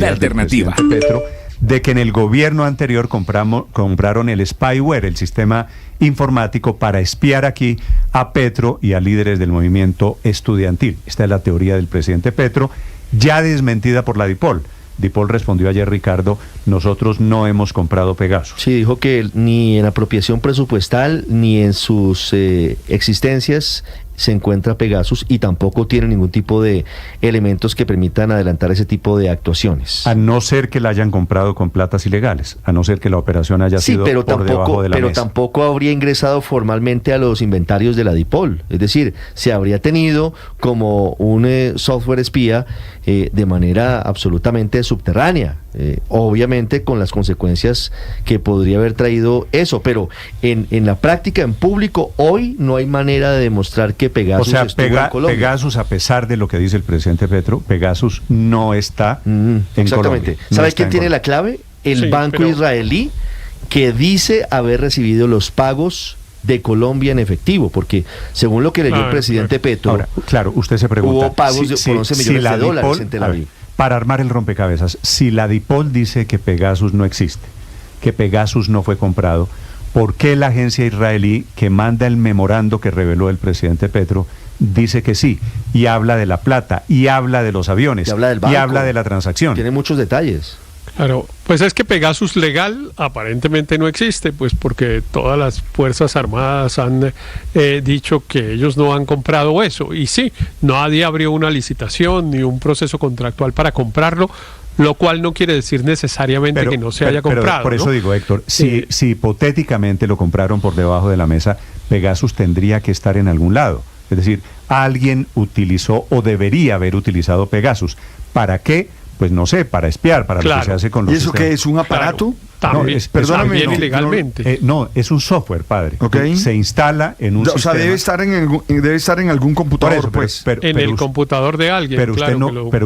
La alternativa. Petro, de que en el gobierno anterior compraron el spyware, el sistema informático, para espiar aquí a Petro y a líderes del movimiento estudiantil. Esta es la teoría del presidente Petro, ya desmentida por la DIPOL. DIPOL respondió ayer, Ricardo, nosotros no hemos comprado Pegasus. Sí, dijo que ni en apropiación presupuestal ni en sus existencias se encuentra Pegasus y tampoco tiene ningún tipo de elementos que permitan adelantar ese tipo de actuaciones. A no ser que la hayan comprado con platas ilegales, a no ser que la operación haya sido por debajo de la mesa. Pero tampoco habría ingresado formalmente a los inventarios de la DIPOL. Es decir, se habría tenido como un software espía de manera absolutamente subterránea. Obviamente con las consecuencias que podría haber traído eso, pero en la práctica, en público, hoy no hay manera de demostrar que Pegasus estuvo en Colombia. Pegasus, a pesar de lo que dice el presidente Petro, Pegasus no está en exactamente. Colombia. ¿Sabe quién tiene la clave? El banco israelí, que dice haber recibido los pagos de Colombia en efectivo, porque según lo que leyó el presidente Petro, ahora, claro, usted se pregunta, hubo pagos por 11 millones de dólares en Tel Aviv. Para armar el rompecabezas, si la DIPOL dice que Pegasus no existe, que Pegasus no fue comprado, ¿por qué la agencia israelí que manda el memorando que reveló el presidente Petro dice que sí, y habla de la plata, y habla de los aviones, y habla del banco, y habla de la transacción? Tiene muchos detalles. Claro, pues es que Pegasus legal aparentemente no existe, pues porque todas las Fuerzas Armadas han dicho que ellos no han comprado eso. Y sí, nadie abrió una licitación ni un proceso contractual para comprarlo, lo cual no quiere decir necesariamente que no se haya comprado. Por eso, ¿no? Digo, Héctor, si hipotéticamente lo compraron por debajo de la mesa, Pegasus tendría que estar en algún lado. Es decir, alguien utilizó o debería haber utilizado Pegasus. ¿Para qué? Pues no sé, para espiar, para lo que se hace con los ¿Y eso qué es? ¿Un aparato? Claro, también, perdóname, ilegalmente. No, es un software, padre. Okay. Se instala en un sistema. O sea, debe estar en algún computador, eso, pues. En el computador de alguien, pero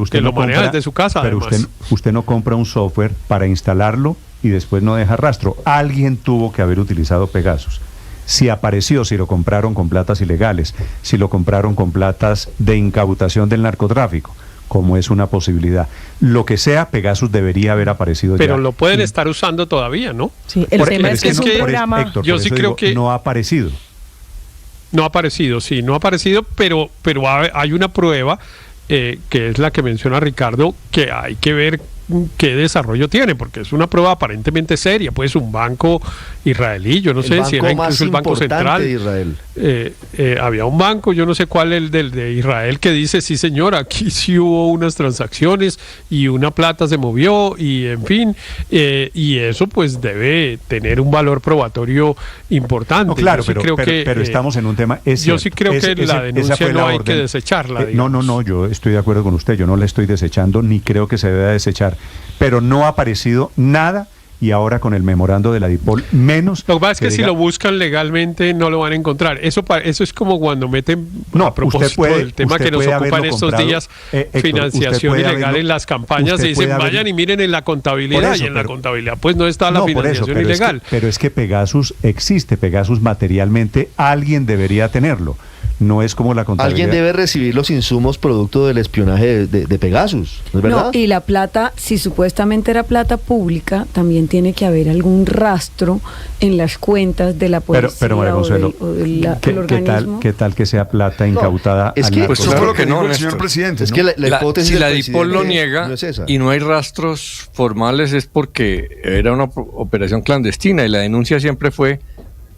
usted que lo maneja desde su casa, pero además. Usted no compra un software para instalarlo y después no deja rastro. Alguien tuvo que haber utilizado Pegasus. Si apareció, si lo compraron con platas ilegales, si lo compraron con platas de incautación del narcotráfico, como es una posibilidad. Lo que sea, Pegasus debería haber aparecido pero ya. lo pueden estar usando todavía, ¿no? Sí, el tema es que es un programa... Héctor, yo sí creo que no ha aparecido. No ha aparecido, sí, no ha aparecido, pero hay una prueba que es la que menciona Ricardo, que hay que ver qué desarrollo tiene, porque es una prueba aparentemente seria. Pues un banco israelí, yo no sé si era incluso el Banco Central de Israel. Había un banco, yo no sé cuál, el de Israel, que dice, sí señor, aquí sí hubo unas transacciones y una plata se movió y en fin, y eso pues debe tener un valor probatorio importante. No, claro, yo sí pero estamos en un tema... yo sí creo que la denuncia no hay que desecharla. No, yo estoy de acuerdo con usted, yo no la estoy desechando, ni creo que se deba desechar, pero no ha aparecido nada. Y ahora con el memorando de la DIPOL, menos... Lo que pasa es que si lo buscan legalmente no lo van a encontrar. Eso es como cuando meten, a propósito del tema que nos ocupa en estos días, Héctor, financiación ilegal en las campañas, y dicen, vayan y miren en la contabilidad, y en la contabilidad pues no está la financiación ilegal. Pero es que Pegasus existe, Pegasus materialmente, alguien debería tenerlo. No es como la contabilidad. Alguien debe recibir los insumos producto del espionaje de Pegasus, ¿no es verdad? No, y la plata, si supuestamente era plata pública, también tiene que haber algún rastro en las cuentas de la policía. Pero María Consuelo, del organismo. ¿Qué tal que sea plata incautada? Es que pues eso fue lo que dijo el señor presidente. Es que la hipótesis si la DIPOL lo niega no es y no hay rastros formales, es porque era una operación clandestina, y la denuncia siempre fue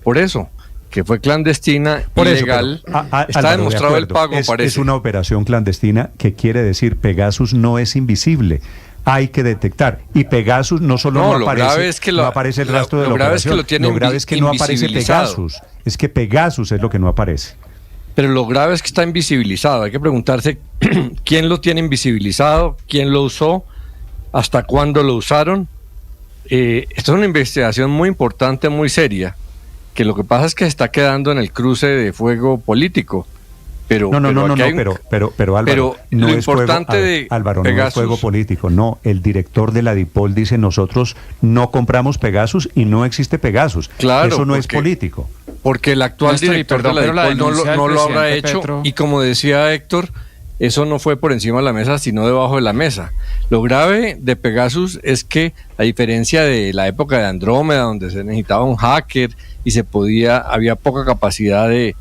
por eso, que fue clandestina, ilegal. Está demostrado el pago, parece. Es una operación clandestina, que quiere decir Pegasus no es invisible. Hay que detectar. Y Pegasus no solo no aparece, no aparece el rastro de la operación. Lo grave es que no aparece Pegasus. Es que Pegasus es lo que no aparece. Pero lo grave es que está invisibilizado. Hay que preguntarse quién lo tiene invisibilizado, quién lo usó, hasta cuándo lo usaron. Esto es una investigación muy importante, muy seria, que lo que pasa es que se está quedando en el cruce de fuego político. Pero Álvaro, no es importante Álvaro, no es fuego político. No, el director de la DIPOL dice, nosotros no compramos Pegasus y no existe Pegasus. Claro, eso no es político. Porque el actual director de la DIPOL no lo habrá hecho, Petro. Y como decía Héctor, eso no fue por encima de la mesa, sino debajo de la mesa. Lo grave de Pegasus es que, a diferencia de la época de Andrómeda, donde se necesitaba un hacker y había poca capacidad de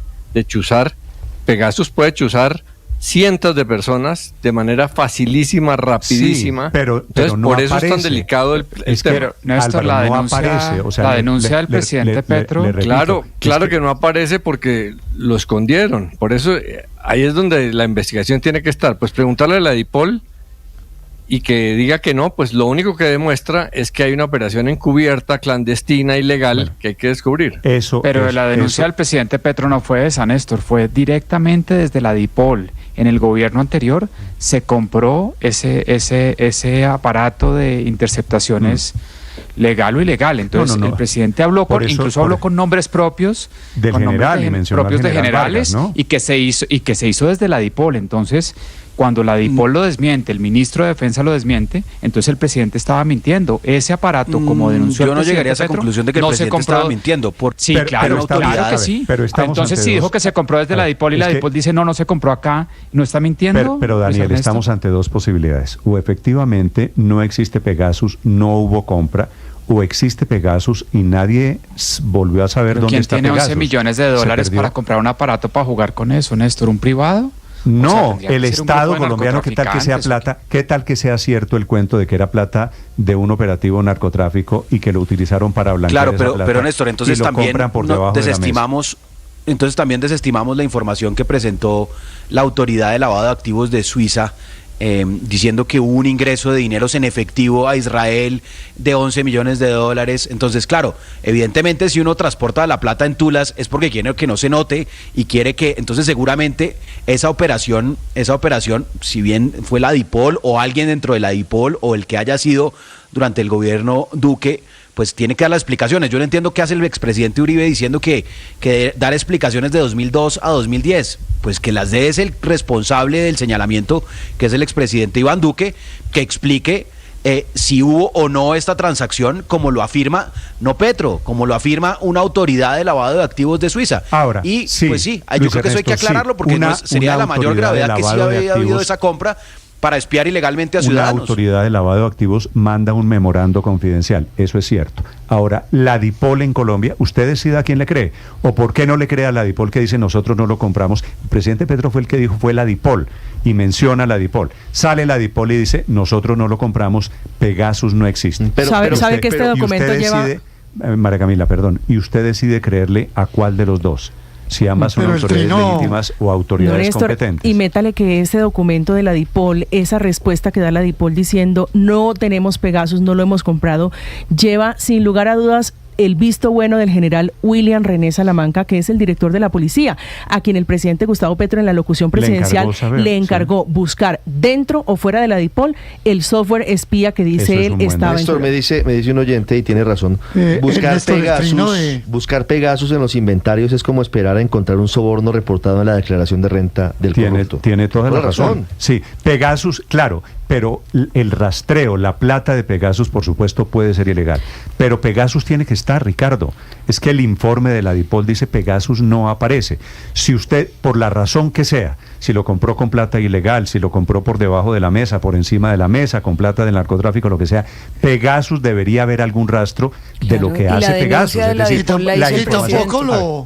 chuzar, Pegasus puede chuzar cientos de personas de manera facilísima, rapidísima. Sí, pero entonces, no por eso aparece. es tan delicado el tema. Pero, Néstor, Álvaro, la no denuncia, aparece, o sea, la denuncia del presidente Petro. le repito, Claro es que no aparece porque lo escondieron. Por eso ahí es donde la investigación tiene que estar. Pues preguntarle a la DIPOL y que diga que no, pues lo único que demuestra es que hay una operación encubierta, clandestina, ilegal, que hay que descubrir. Pero la denuncia del presidente Petro no fue esa, Néstor, fue directamente desde la DIPOL. En el gobierno anterior se compró ese aparato de interceptaciones legal o ilegal. Entonces el presidente habló incluso habló con nombres propios del con general, nombres propios de generales, Vargas, ¿no? y que se hizo desde la DIPOL. Entonces, cuando la DIPOL lo desmiente, el ministro de Defensa lo desmiente, entonces el presidente estaba mintiendo. Ese aparato, como denunció yo el no presidente llegaría a esa Petro, conclusión de que el presidente estaba mintiendo. Sí, claro que sí. Pero entonces si dijo que se compró desde la DIPOL y la DIPOL dice no se compró acá, no está mintiendo. Pero Daniel, estamos ante dos posibilidades. O efectivamente no existe Pegasus, no hubo compra, o existe Pegasus y nadie volvió a saber dónde está Pegasus. ¿Quién tiene 11 millones de dólares para comprar un aparato para jugar con eso, Néstor? ¿Un privado? No, el Estado colombiano, ¿qué tal que sea plata? ¿Qué tal que sea cierto el cuento de que era plata de un operativo narcotráfico y que lo utilizaron para blanquear esa plata? Pero Néstor, entonces también desestimamos la información que presentó la Autoridad de Lavado de Activos de Suiza, diciendo que hubo un ingreso de dineros en efectivo a Israel de 11 millones de dólares. Entonces, claro, evidentemente si uno transporta la plata en tulas es porque quiere que no se note y quiere que, entonces seguramente esa operación, si bien fue la DIPOL o alguien dentro de la DIPOL o el que haya sido durante el gobierno Duque, pues tiene que dar las explicaciones. Yo no entiendo qué hace el expresidente Uribe diciendo que dar explicaciones de 2002 a 2010, pues que las dé es el responsable del señalamiento, que es el expresidente Iván Duque, que explique si hubo o no esta transacción, como lo afirma, no Petro, como lo afirma una autoridad de lavado de activos de Suiza. Ahora, y sí, pues sí, yo creo que eso hay que aclararlo, porque sería la mayor gravedad que sí había habido esa compra para espiar ilegalmente a ciudadanos. Una autoridad de lavado de activos manda un memorando confidencial, eso es cierto. Ahora, la DIPOL en Colombia, usted decida a quién le cree, o por qué no le cree a la DIPOL que dice nosotros no lo compramos. El presidente Petro fue el que dijo, fue la DIPOL, y menciona la DIPOL. Sale la DIPOL y dice, nosotros no lo compramos, Pegasus no existe. ¿Sabe que este documento lleva... María Camila, perdón, y usted decide creerle a cuál de los dos. Si ambas son autoridades legítimas o autoridades competentes. Y métale que ese documento de la DIPOL, esa respuesta que da la DIPOL diciendo no tenemos Pegasus, no lo hemos comprado, lleva sin lugar a dudas el visto bueno del general William René Salamanca, que es el director de la policía, a quien el presidente Gustavo Petro en la locución presidencial le encargó buscar dentro o fuera de la DIPOL el software espía que dice él estaba Néstor, me dice un oyente y tiene razón, buscar Pegasus en los inventarios es como esperar a encontrar un soborno reportado en la declaración de renta del corrupto. Tiene toda la razón. Sí, Pegasus, claro, pero el rastreo, la plata de Pegasus, por supuesto, puede ser ilegal. Pero Pegasus tiene que estar, Ricardo. Es que el informe de la DIPOL dice Pegasus no aparece. Si usted, por la razón que sea, si lo compró con plata ilegal, si lo compró por debajo de la mesa, por encima de la mesa, con plata del narcotráfico, lo que sea, Pegasus debería haber algún rastro de lo que hace Pegasus. Es decir,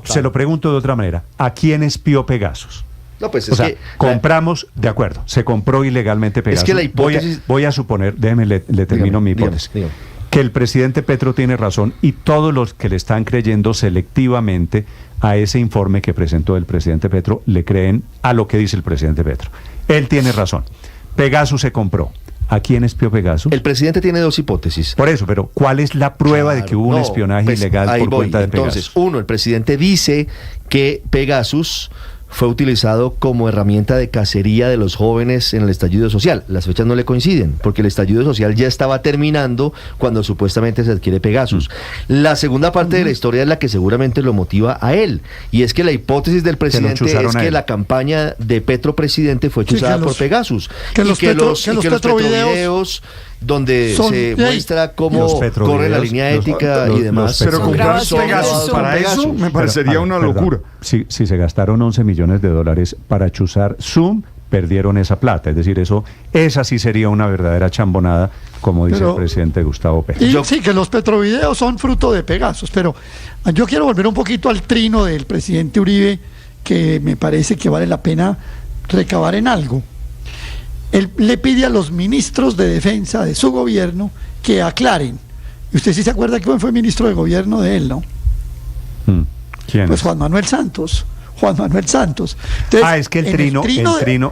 se lo pregunto de otra manera. ¿A quién espió Pegasus? No, pues es compramos, de acuerdo, se compró ilegalmente Pegasus. Es que la hipótesis... voy a suponer, déjeme, le termino mi hipótesis, que el presidente Petro tiene razón y todos los que le están creyendo selectivamente a ese informe que presentó el presidente Petro le creen a lo que dice el presidente Petro. Él tiene razón. Pegasus se compró. ¿A quién espió Pegasus? El presidente tiene dos hipótesis. Por eso, pero ¿cuál es la prueba de que hubo un espionaje ilegal por cuenta de Pegasus? Entonces, uno, el presidente dice que Pegasus fue utilizado como herramienta de cacería de los jóvenes en el estallido social. Las fechas no le coinciden, porque el estallido social ya estaba terminando cuando supuestamente se adquiere Pegasus. La segunda parte de la historia es la que seguramente lo motiva a él, y es que la hipótesis del presidente es que la campaña de Petro presidente fue chuzada por Pegasus. Que los Petrovideos donde se muestra cómo corre la línea ética y demás. Pero comprar Pegasus para eso me parecería una locura. Si se gastaron 11 millones de dólares para chuzar Zoom, perdieron esa plata. Es decir, esa sí sería una verdadera chambonada, como dice el presidente Gustavo Petro. Y sí, que los petrovideos son fruto de Pegasus, pero yo quiero volver un poquito al trino del presidente Uribe, que me parece que vale la pena recabar en algo. Él le pide a los ministros de defensa de su gobierno que aclaren. Y usted sí se acuerda que fue ministro de gobierno de él, ¿no? ¿Quién? Pues Juan Manuel Santos. Entonces, es que el trino,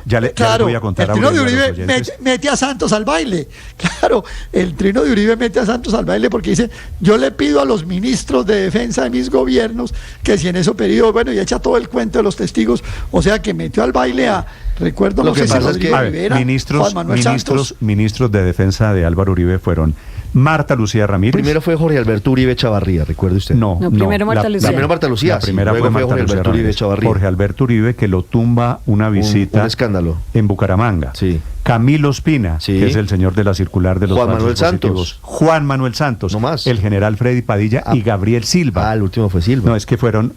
ya les voy a contar. El trino de Uribe mete a Santos al baile. Claro, el trino de Uribe mete a Santos al baile porque dice, yo le pido a los ministros de defensa de mis gobiernos que si en ese periodo, bueno, y echa todo el cuento de los testigos, o sea que metió al baile a, recuerdo, lo que pasa es que ministros de defensa de Álvaro Uribe fueron Marta Lucía Ramírez. Primero fue Jorge Alberto Uribe Chavarría, recuerde usted. No, primero Marta Lucía. Primero Marta Lucía. La primera fue Jorge Alberto Uribe Chavarría. Jorge Alberto Uribe, que lo tumba una visita. Un escándalo. En Bucaramanga. Sí. Camilo Espina, sí, que es el señor de la circular de los Juan Manuel Santos. Juan Manuel Santos. No más. El general Freddy Padilla y Gabriel Silva. El último fue Silva. No, es que fueron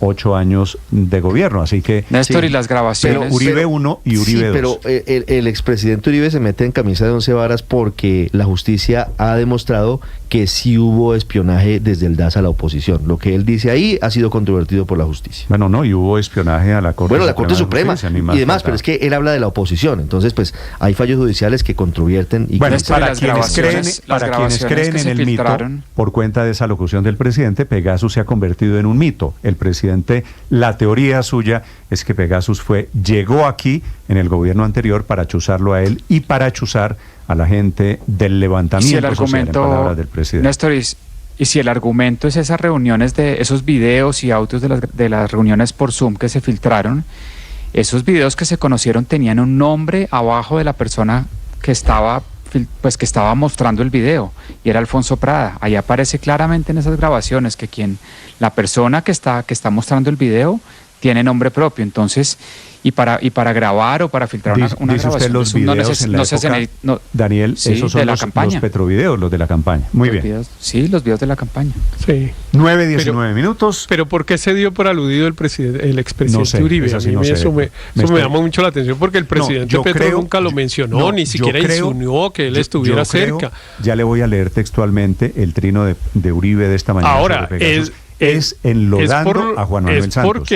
8 años de gobierno, así que... Néstor, y las grabaciones... Pero Uribe 1 y Uribe 2. Pero el expresidente Uribe se mete en camisa de 11 varas porque la justicia ha demostrado que sí hubo espionaje desde el DAS a la oposición. Lo que él dice ahí ha sido controvertido por la justicia. Bueno, no, y hubo espionaje a la Corte Suprema. Bueno, la Corte Suprema y demás, pero es que él habla de la oposición. Entonces, pues, hay fallos judiciales que controvierten. Y bueno, que para quienes creen en el mito, por cuenta de esa locución del presidente, Pegasus se ha convertido en un mito. El presidente, la teoría suya es que Pegasus llegó aquí en el gobierno anterior para chuzarlo a él y para chuzar a la gente del levantamiento social, en palabras del presidente. Néstor, y si el argumento es esas reuniones, de esos videos y audios de las reuniones por Zoom que se filtraron, esos videos que se conocieron tenían un nombre abajo de la persona que estaba mostrando el video, y era Alfonso Prada. Ahí aparece claramente en esas grabaciones que la persona que está mostrando el video tiene nombre propio. Entonces, y para grabar o para filtrar una dice grabación, usted los videos en la época, Daniel, sí, esos son los petrovideos, los de la campaña. Muy bien. Los videos de la campaña. Sí. 9:19 minutos. Pero ¿por qué se dio por aludido el expresidente Uribe? Eso me llama mucho la atención porque el presidente Petro nunca lo mencionó, ni siquiera insinuó que él estuviera cerca. Ya le voy a leer textualmente el trino de Uribe de esta mañana. Ahora, es enlodando a Juan Manuel Santos.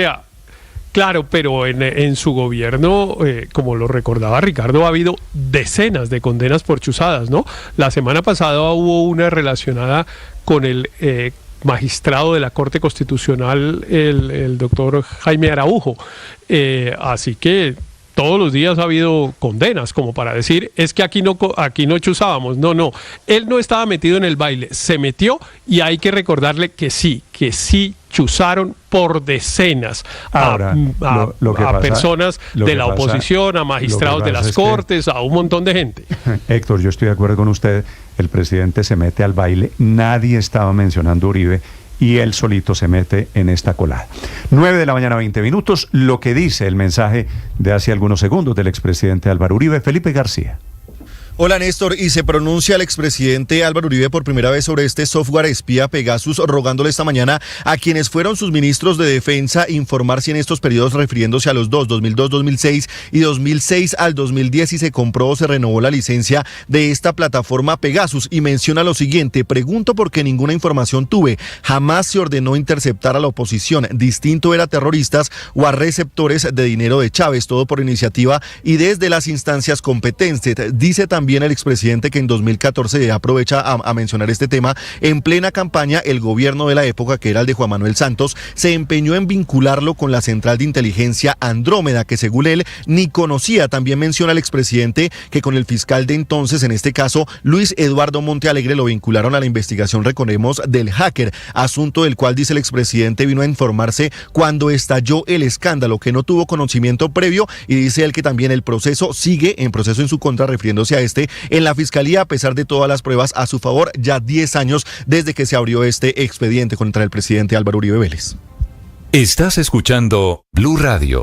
Claro, pero en su gobierno, como lo recordaba Ricardo, ha habido decenas de condenas por chuzadas, ¿no? La semana pasada hubo una relacionada con el magistrado de la Corte Constitucional, el doctor Jaime Araujo. Así que todos los días ha habido condenas, como para decir, es que aquí no chuzábamos. No, él no estaba metido en el baile, se metió, y hay que recordarle que sí chuzaron por decenas a personas de la oposición, a magistrados de las cortes, a un montón de gente. Héctor, yo estoy de acuerdo con usted, el presidente se mete al baile, nadie estaba mencionando a Uribe, y él solito se mete en esta colada. 9:20 a.m, lo que dice el mensaje de hace algunos segundos del expresidente Álvaro Uribe, Felipe García. Hola Néstor, y se pronuncia el expresidente Álvaro Uribe por primera vez sobre este software espía Pegasus, rogándole esta mañana a quienes fueron sus ministros de defensa informar si en estos periodos, refiriéndose a los 2002-2006 y 2006 al 2010, si se compró o se renovó la licencia de esta plataforma Pegasus, y menciona lo siguiente: pregunto porque ninguna información tuve, jamás se ordenó interceptar a la oposición, distinto era terroristas o a receptores de dinero de Chávez, todo por iniciativa y desde las instancias competentes. Dice también el expresidente que en 2014, aprovecha a mencionar este tema, en plena campaña el gobierno de la época, que era el de Juan Manuel Santos, se empeñó en vincularlo con la central de inteligencia Andrómeda, que según él ni conocía. También menciona el expresidente que con el fiscal de entonces, en este caso Luis Eduardo Montealegre, lo vincularon a la investigación, recordemos, del hacker, asunto del cual, dice el expresidente, vino a informarse cuando estalló el escándalo, que no tuvo conocimiento previo, y dice él que también el proceso sigue en proceso en su contra, refiriéndose a en la fiscalía, a pesar de todas las pruebas a su favor, ya 10 años desde que se abrió este expediente contra el presidente Álvaro Uribe Vélez. Estás escuchando Blue Radio.